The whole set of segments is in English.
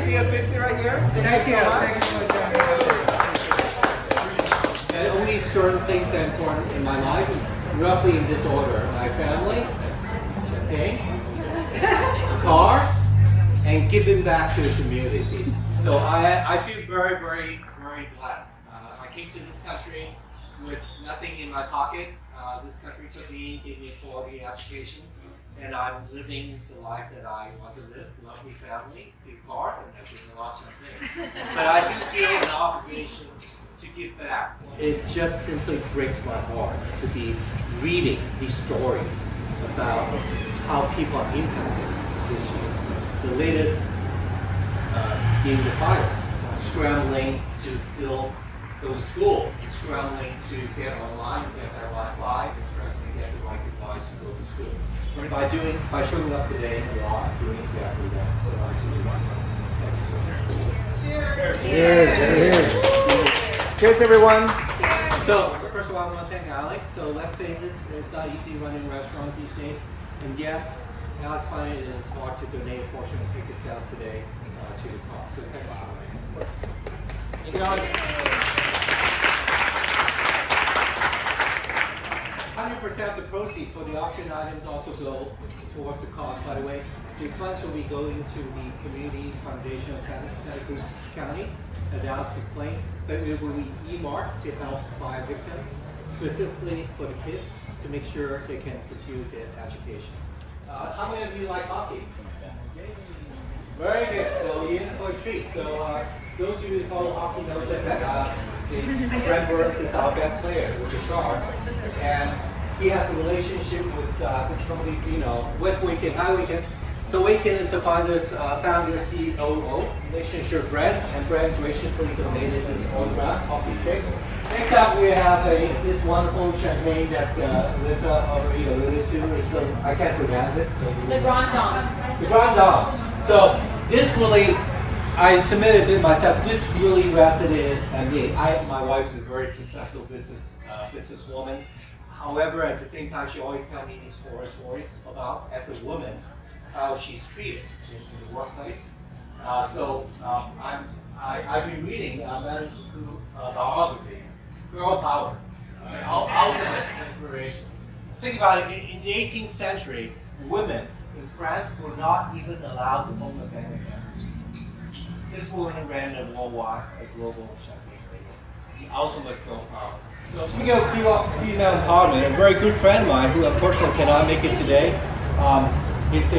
see a 50 right here? Thank you. Thank you so much. And only certain things are important in my life, roughly in this order. My family, champagne, cars, and giving back to the community. So I feel very, very, very blessed. I came to this country with nothing in my pocket. This country took me, gave me quality education, and I'm living the life that I want to live. Lovely family, big cars, and everything a lot of champagne. But I do feel an obligation to give back. It just simply breaks my heart to be reading these stories about how people are impacted this year. The latest being the fire, scrambling to still go to school, scrambling to get online, get their Wi-Fi, and scrambling to get the right device to go to school. By showing up today a lot, doing exactly that. So I really want to thank you so much. Cheers. Cheers. Cheers, everyone. So first of all, I want to thank Alex. So let's face it, it's not easy running restaurants these days, and yet Alex finally it is hard to donate a portion of ticket sales today to the cause. So thank you. Thank you, Alex. 100% of the proceeds for the auction items also go towards the cause. By the way, the funds will be going to the Community Foundation of Santa Cruz County, as Alex explained, but it will be earmarked to help fire victims, specifically for the kids, to make sure they can continue their education. How many of you like hockey? Very good. So you're in for a treat. So those of you who follow hockey know that Brent Burns is our best player with the Sharks, and he has a relationship with this company, West Weekend, High Weekend. So Weekend is the founder, COO, relationship with Brent, and Brent graciously donated his autograph hockey stick. Next up, we have this wonderful champagne that Lisa already alluded to. I can't pronounce it. So The Grand Dame. The Grand Dame. So this really, I submitted it myself. This really resonated on me. My wife is a very successful businesswoman. However, at the same time, she always tells me these stories about, as a woman, how she's treated in the workplace. I've been reading biography. Girl power, ultimate inspiration. Think about it, in the 18th century, women in France were not even allowed to own a bank account. This woman ran a worldwide, a global champagne label. The ultimate girl power. So speaking of female empowerment, a very good friend of mine, who unfortunately cannot make it today, is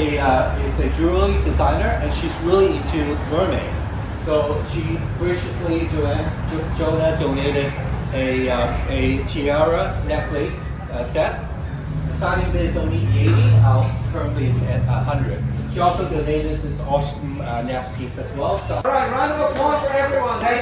a jewelry designer, and she's really into mermaids. So she graciously, Jonah donated a tiara necklace set. The starting bid is only 80, currently is at 100. She also donated this awesome neck piece as well. So, All right, round of applause for everyone. thank